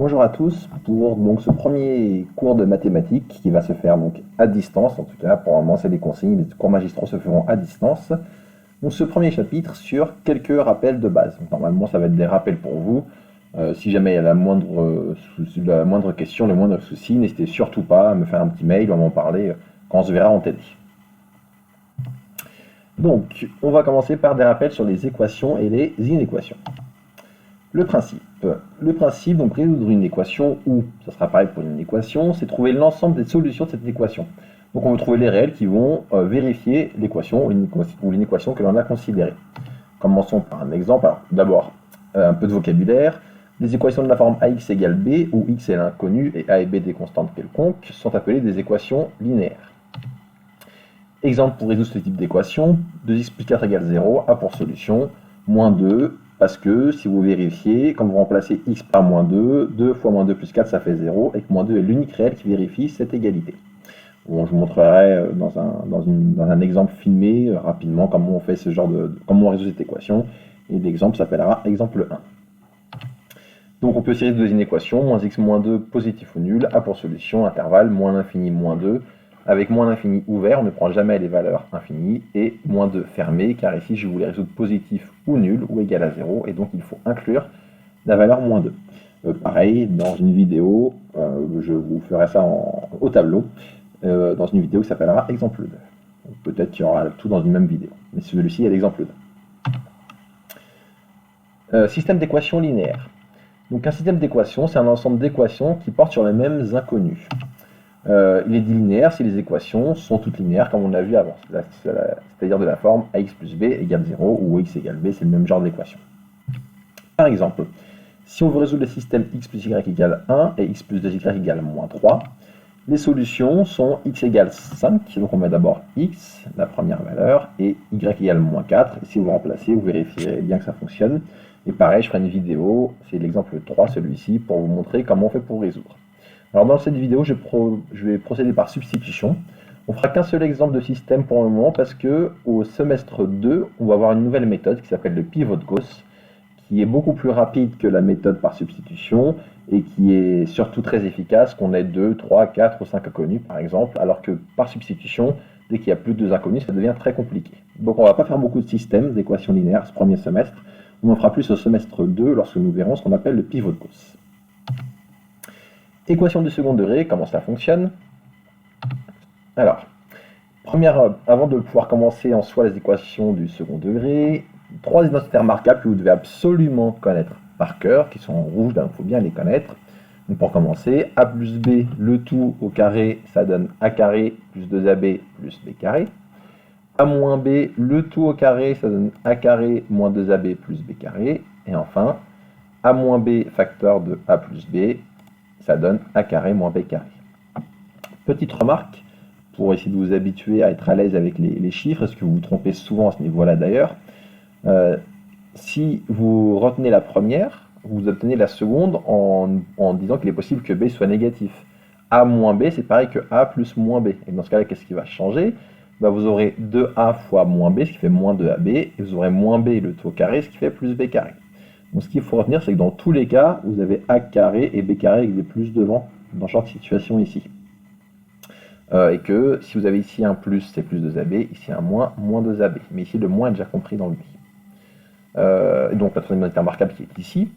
Bonjour à tous pour donc ce premier cours de mathématiques qui va se faire donc à distance. En tout cas, pour le moment, c'est des consignes. Les cours magistraux se feront à distance. Donc ce premier chapitre sur quelques rappels de base. Donc, normalement, ça va être des rappels pour vous. Si jamais il y a la moindre question, le moindre souci, n'hésitez surtout pas à me faire un petit mail ou à m'en parler quand on se verra en télé. Donc, on va commencer par des rappels sur les équations et les inéquations. Le principe, donc résoudre une équation, ou ça sera pareil pour une équation, c'est trouver l'ensemble des solutions de cette équation. Donc on veut trouver les réels qui vont vérifier l'équation ou l'inéquation que l'on a considérée. Commençons par un exemple. Alors d'abord, un peu de vocabulaire. Les équations de la forme ax égale b, où x est l'inconnu et a et b des constantes quelconques, sont appelées des équations linéaires. Exemple pour résoudre ce type d'équation, 2x plus 4 égale 0, a pour solution moins 2, parce que si vous vérifiez, quand vous remplacez x par moins 2, 2 fois moins 2 plus 4 ça fait 0, et que moins 2 est l'unique réel qui vérifie cette égalité. Bon, je vous montrerai dans un exemple filmé rapidement comment on fait comment on résout cette équation, et l'exemple s'appellera exemple 1. Donc on peut série de deux inéquations, moins x moins 2 positif ou nul, a pour solution intervalle moins l'infini moins 2, avec moins l'infini ouvert, on ne prend jamais les valeurs infinies, et moins 2 fermé, car ici je voulais résoudre positif ou nul, ou égal à 0, et donc il faut inclure la valeur moins 2. Pareil, dans une vidéo, je vous ferai ça au tableau, dans une vidéo qui s'appellera exemple 2. Peut-être qu'il y aura tout dans une même vidéo, mais celui-ci est l'exemple 2. Système d'équations linéaires. Donc un système d'équations, c'est un ensemble d'équations qui portent sur les mêmes inconnus. Il est dit linéaire si les équations sont toutes linéaires comme on l'a vu avant, c'est-à-dire de la forme ax plus b égale 0 ou x égale b, c'est le même genre d'équation. Par exemple, si on veut résoudre le système x plus y égale 1 et x plus 2y égale moins 3, les solutions sont x égale 5, donc on met d'abord x, la première valeur, et y égale moins 4, et si vous remplacez, vous vérifierez bien que ça fonctionne. Et pareil, je ferai une vidéo, c'est l'exemple 3, celui-ci, pour vous montrer comment on fait pour résoudre. Alors dans cette vidéo, je vais procéder par substitution. On fera qu'un seul exemple de système pour le moment parce que au semestre 2, on va avoir une nouvelle méthode qui s'appelle le pivot de Gauss, qui est beaucoup plus rapide que la méthode par substitution et qui est surtout très efficace, qu'on ait 2, 3, 4 ou 5 inconnus par exemple, alors que par substitution, dès qu'il y a plus de 2 inconnus, ça devient très compliqué. Donc on ne va pas faire beaucoup de systèmes d'équations linéaires ce premier semestre, on en fera plus au semestre 2 lorsque nous verrons ce qu'on appelle le pivot de Gauss. Équation du second degré, comment ça fonctionne? Alors, avant de pouvoir commencer en soi les équations du second degré, 3 identités remarquables que vous devez absolument connaître par cœur, qui sont en rouge, donc il faut bien les connaître. Donc pour commencer, a plus b, le tout au carré, ça donne a carré plus 2ab plus b carré. A moins b, le tout au carré, ça donne a carré moins 2ab plus b carré. Et enfin, a moins b facteur de a plus b, ça donne a carré moins b carré. Petite remarque, pour essayer de vous habituer à être à l'aise avec les chiffres, parce que vous vous trompez souvent à ce niveau-là d'ailleurs, si vous retenez la première, vous obtenez la seconde en disant qu'il est possible que b soit négatif. A moins b, c'est pareil que a plus moins b. Et dans ce cas-là, qu'est-ce qui va changer? Vous aurez 2a fois moins b, ce qui fait moins 2ab, et vous aurez moins b le tout au carré, ce qui fait plus b carré. Donc ce qu'il faut retenir, c'est que dans tous les cas, vous avez a carré et b carré avec des plus devant, dans ce genre de situation ici. Et que si vous avez ici un plus, c'est plus 2ab, ici un moins, moins 2ab. Mais ici, le moins est déjà compris dans le mi. Donc la troisième identité remarquable qui est ici.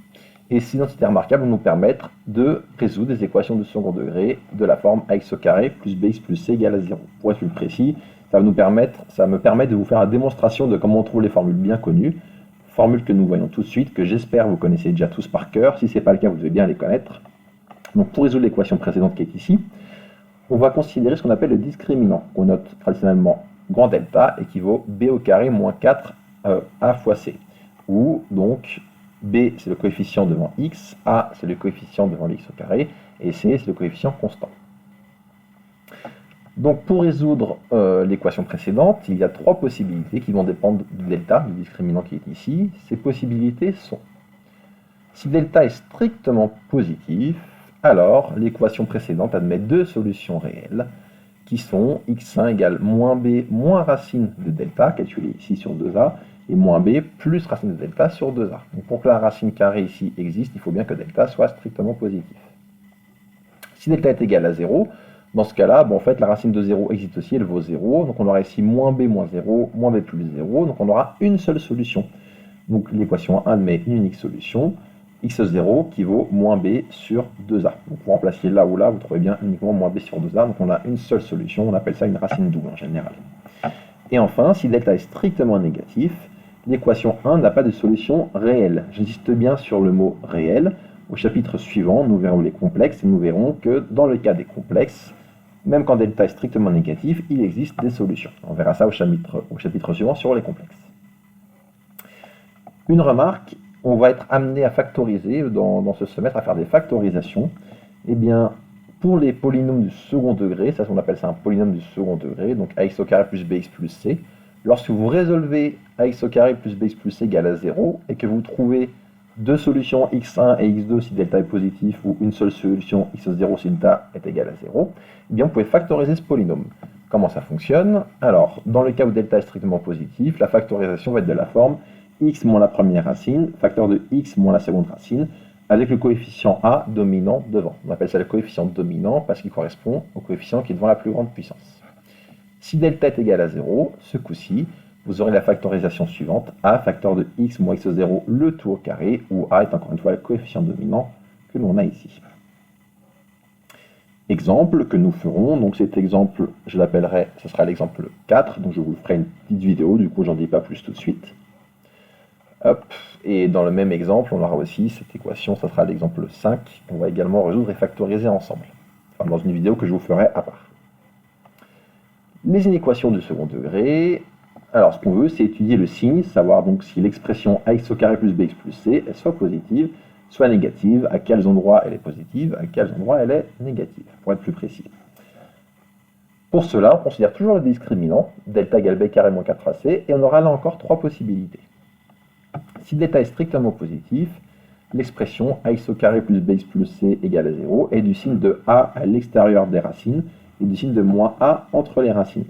Et ces identités remarquables vont nous permettre de résoudre des équations de second degré de la forme ax au carré plus bx plus c égale à 0. Pour être plus précis, ça me permet de vous faire la démonstration de comment on trouve les formules bien connues. Formules que nous voyons tout de suite, que j'espère vous connaissez déjà tous par cœur. Si ce n'est pas le cas, vous devez bien les connaître. Donc pour résoudre l'équation précédente qui est ici, on va considérer ce qu'on appelle le discriminant, qu'on note traditionnellement grand delta, équivaut b au carré moins 4 a fois c. Où donc b c'est le coefficient devant x, a c'est le coefficient devant x au carré, et c c'est le coefficient constant. Donc pour résoudre l'équation précédente, il y a 3 possibilités qui vont dépendre du delta, du discriminant qui est ici. Ces possibilités sont, si delta est strictement positif, alors l'équation précédente admet 2 solutions réelles, qui sont x1 égale moins b moins racine de delta, calculé ici sur 2a, et moins b plus racine de delta sur 2a. Donc pour que la racine carrée ici existe, il faut bien que delta soit strictement positif. Si delta est égal à 0, dans ce cas-là, en fait, la racine de 0 existe aussi, elle vaut 0. Donc on aura ici moins b moins 0, moins b plus 0. Donc on aura une seule solution. Donc l'équation 1 admet une unique solution, x0 qui vaut moins b sur 2a. Donc vous remplacez là ou là, vous trouvez bien uniquement moins b sur 2a. Donc on a une seule solution, on appelle ça une racine double en général. Et enfin, si delta est strictement négatif, l'équation 1 n'a pas de solution réelle. J'insiste bien sur le mot réel. Au chapitre suivant, nous verrons les complexes et nous verrons que dans le cas des complexes, même quand delta est strictement négatif, il existe des solutions. On verra ça au chapitre suivant sur les complexes. Une remarque, on va être amené à factoriser dans ce semestre, à faire des factorisations. Eh bien, pour les polynômes du second degré, ça on appelle ça un polynôme du second degré, donc ax au carré plus bx plus c, lorsque vous résolvez ax au carré plus bx plus c égale à 0, et que vous trouvez deux solutions x1 et x2 si delta est positif, ou une seule solution x0 si delta est égal à 0, eh bien vous pouvez factoriser ce polynôme. Comment ça fonctionne? Alors, dans le cas où delta est strictement positif, la factorisation va être de la forme x moins la première racine, facteur de x moins la seconde racine, avec le coefficient a dominant devant. On appelle ça le coefficient dominant parce qu'il correspond au coefficient qui est devant la plus grande puissance. Si delta est égal à 0, ce coup-ci, vous aurez la factorisation suivante, a facteur de x moins x0 le tout au carré, où a est encore une fois le coefficient dominant que l'on a ici. Exemple que nous ferons, donc cet exemple, je l'appellerai, ce sera l'exemple 4, donc je vous ferai une petite vidéo, du coup j'en dis pas plus tout de suite. Hop. Et dans le même exemple, on aura aussi cette équation, ça sera l'exemple 5, qu'on va également résoudre et factoriser ensemble, enfin, dans une vidéo que je vous ferai à part. Les inéquations du second degré, alors ce qu'on veut, c'est étudier le signe, savoir donc si l'expression ax au carré plus bx plus c est soit positive, soit négative, à quels endroits elle est positive, à quels endroits elle est négative, pour être plus précis. Pour cela, on considère toujours le discriminant, delta égale b carré moins 4ac, et on aura là encore trois possibilités. Si delta est strictement positif, l'expression ax au carré plus bx plus c égale à 0 est du signe de a à l'extérieur des racines et du signe de moins a entre les racines.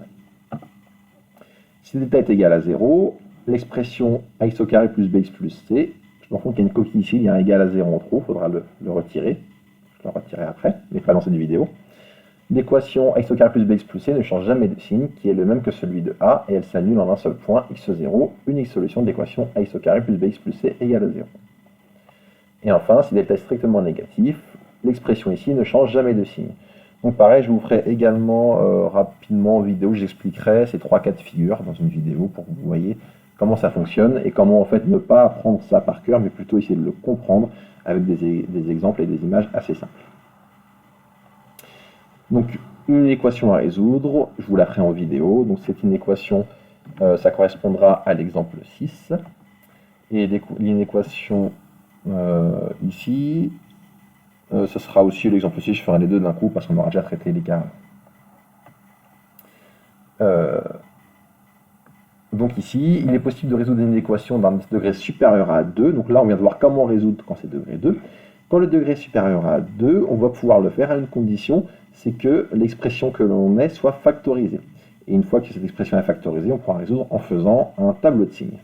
Si delta est égal à 0, l'expression ax au carré plus bx plus c, je me rends compte qu'il y a une coquille ici, il y a un égal à 0 en trop, il faudra le retirer. Je le retirerai après, mais pas dans cette vidéo. L'équation ax au carré plus bx plus c ne change jamais de signe, qui est le même que celui de a, et elle s'annule en un seul point, x0, unique solution de l'équation ax au carré plus bx plus c égale à 0. Et enfin, si delta est strictement négatif, l'expression ici ne change jamais de signe. Donc pareil, je vous ferai également rapidement en vidéo, j'expliquerai ces trois cas de figure dans une vidéo pour que vous voyez comment ça fonctionne et comment en fait ne pas apprendre ça par cœur, mais plutôt essayer de le comprendre avec des exemples et des images assez simples. Donc une équation à résoudre, je vous la ferai en vidéo, donc c'est une équation, ça correspondra à l'exemple 6, et l'inéquation ici, ce sera aussi l'exemple 6, je ferai les deux d'un coup parce qu'on aura déjà traité les cas. Donc ici, il est possible de résoudre une équation d'un degré supérieur à 2, donc là on vient de voir comment résoudre quand c'est degré 2. Quand le degré est supérieur à 2, on va pouvoir le faire à une condition, c'est que l'expression que l'on ait soit factorisée. Et une fois que cette expression est factorisée, on pourra résoudre en faisant un tableau de signes.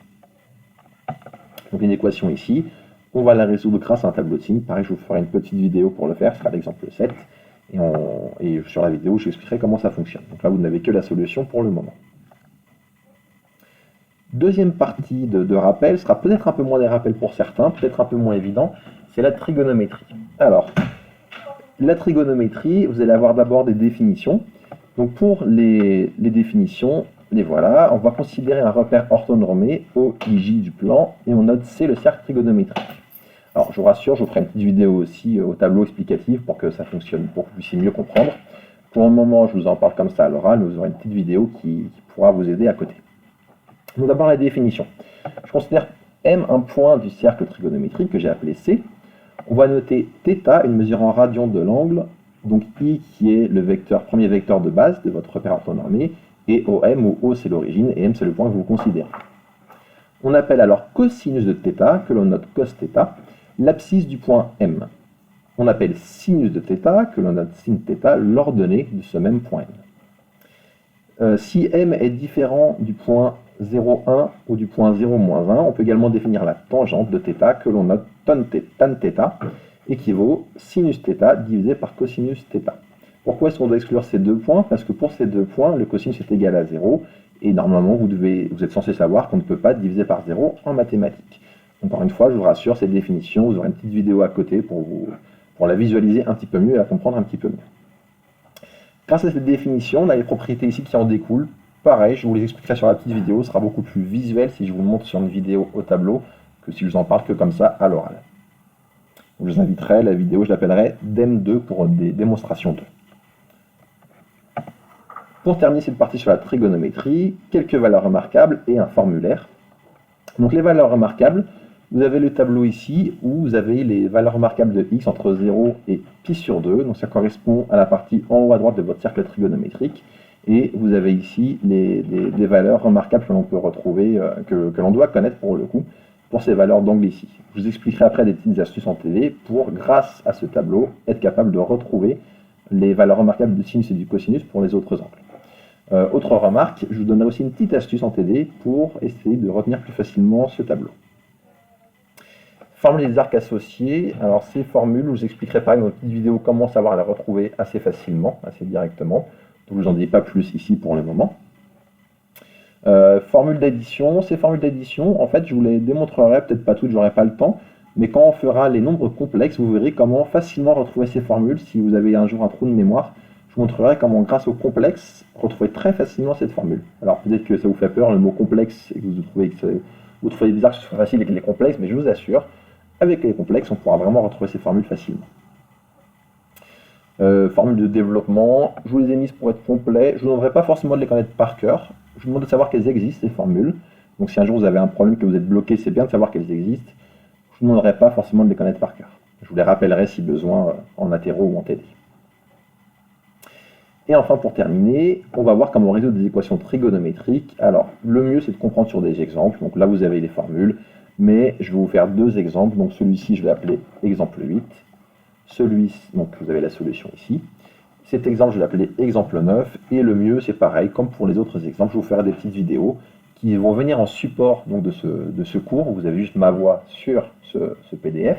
Donc une équation ici, on va la résoudre grâce à un tableau de signes. Pareil, je vous ferai une petite vidéo pour le faire, ce sera l'exemple 7. Et sur la vidéo, je vous expliquerai comment ça fonctionne. Donc là, vous n'avez que la solution pour le moment. Deuxième partie de rappel, sera peut-être un peu moins des rappels pour certains, peut-être un peu moins évident, c'est la trigonométrie. Alors, la trigonométrie, vous allez avoir d'abord des définitions. Donc pour les définitions, les voilà. On va considérer un repère orthonormé, OIJ du plan, et on note C le cercle trigonométrique. Alors je vous rassure, je vous ferai une petite vidéo aussi au tableau explicatif pour que ça fonctionne, pour que vous puissiez mieux comprendre. Pour le moment, je vous en parle comme ça à l'oral, mais vous aurez une petite vidéo qui pourra vous aider à côté. Donc d'abord la définition. Je considère M un point du cercle trigonométrique que j'ai appelé C. On va noter θ, une mesure en radians de l'angle, donc I qui est le premier vecteur de base de votre repère orthonormé, et OM où O c'est l'origine et M c'est le point que vous considérez. On appelle alors cosinus de θ, que l'on note cos θ, l'abscisse du point M. On appelle sinus de θ, que l'on note sin θ, l'ordonnée de ce même point M. Si m est différent du point 0,1 ou du point 0-1, on peut également définir la tangente de θ que l'on note tan θ équivaut sinus θ divisé par cosinus θ. Pourquoi est-ce qu'on doit exclure ces deux points? Parce que pour ces deux points, le cosinus est égal à 0, et normalement vous êtes censé savoir qu'on ne peut pas diviser par 0 en mathématiques. Encore une fois, je vous rassure, cette définition, vous aurez une petite vidéo à côté pour la visualiser un petit peu mieux et la comprendre un petit peu mieux. Grâce à cette définition, on a les propriétés ici qui en découlent. Pareil, je vous les expliquerai sur la petite vidéo, ce sera beaucoup plus visuel si je vous le montre sur une vidéo au tableau que si je vous en parle que comme ça à l'oral. Je vous inviterai, la vidéo, je l'appellerai DEM2 pour des démonstrations 2. Pour terminer cette partie sur la trigonométrie, quelques valeurs remarquables et un formulaire. Donc les valeurs remarquables, vous avez le tableau ici où vous avez les valeurs remarquables de x entre 0 et pi sur 2. Donc ça correspond à la partie en haut à droite de votre cercle trigonométrique. Et vous avez ici des valeurs remarquables que l'on peut retrouver, que l'on doit connaître pour le coup, pour ces valeurs d'angle ici. Je vous expliquerai après des petites astuces en TV pour, grâce à ce tableau, être capable de retrouver les valeurs remarquables du sinus et du cosinus pour les autres angles. Autre remarque, je vous donnerai aussi une petite astuce en TD pour essayer de retenir plus facilement ce tableau. Formule des arcs associés. Alors ces formules, je vous expliquerai pas dans une petite vidéo comment savoir les retrouver assez facilement, assez directement. Donc je ne vous en dis pas plus ici pour le moment. Formule d'addition. Ces formules d'addition, en fait, je vous les démontrerai, peut-être pas toutes, j'aurai pas le temps, mais quand on fera les nombres complexes, vous verrez comment facilement retrouver ces formules. Si vous avez un jour un trou de mémoire, je vous montrerai comment, grâce au complexe, retrouver très facilement cette formule. Alors peut-être que ça vous fait peur, le mot complexe, et que vous trouvez bizarre que ce soit facile avec les complexes, mais je vous assure, avec les complexes, on pourra vraiment retrouver ces formules facilement. Formules de développement, je vous les ai mises pour être complets. Je ne vous demanderai pas forcément de les connaître par cœur. Je vous demande de savoir qu'elles existent, ces formules. Donc si un jour vous avez un problème, que vous êtes bloqué, c'est bien de savoir qu'elles existent. Je ne vous demanderai pas forcément de les connaître par cœur. Je vous les rappellerai si besoin en athéro ou en TD. Et enfin, pour terminer, on va voir comment résoudre des équations trigonométriques. Alors, le mieux, c'est de comprendre sur des exemples. Donc là, vous avez les formules, mais je vais vous faire deux exemples. Donc celui-ci, je vais l'appeler exemple 8. Celui-ci, donc vous avez la solution ici. Cet exemple, je vais l'appeler exemple 9. Et le mieux, c'est pareil, comme pour les autres exemples, je vous ferai des petites vidéos qui vont venir en support donc, de ce cours. Vous avez juste ma voix sur ce PDF.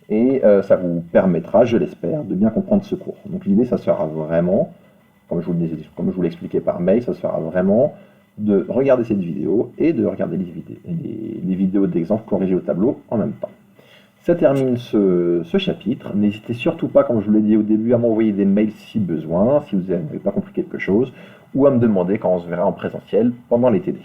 Et ça vous permettra, je l'espère, de bien comprendre ce cours. Donc l'idée, ça sera vraiment, comme je vous l'expliquais par mail, ça sera vraiment de regarder cette vidéo et de regarder les vidéos d'exemple corrigées au tableau en même temps. Ça termine ce chapitre. N'hésitez surtout pas, comme je vous l'ai dit au début, à m'envoyer des mails si besoin, si vous n'avez pas compris quelque chose, ou à me demander quand on se verra en présentiel pendant les TD.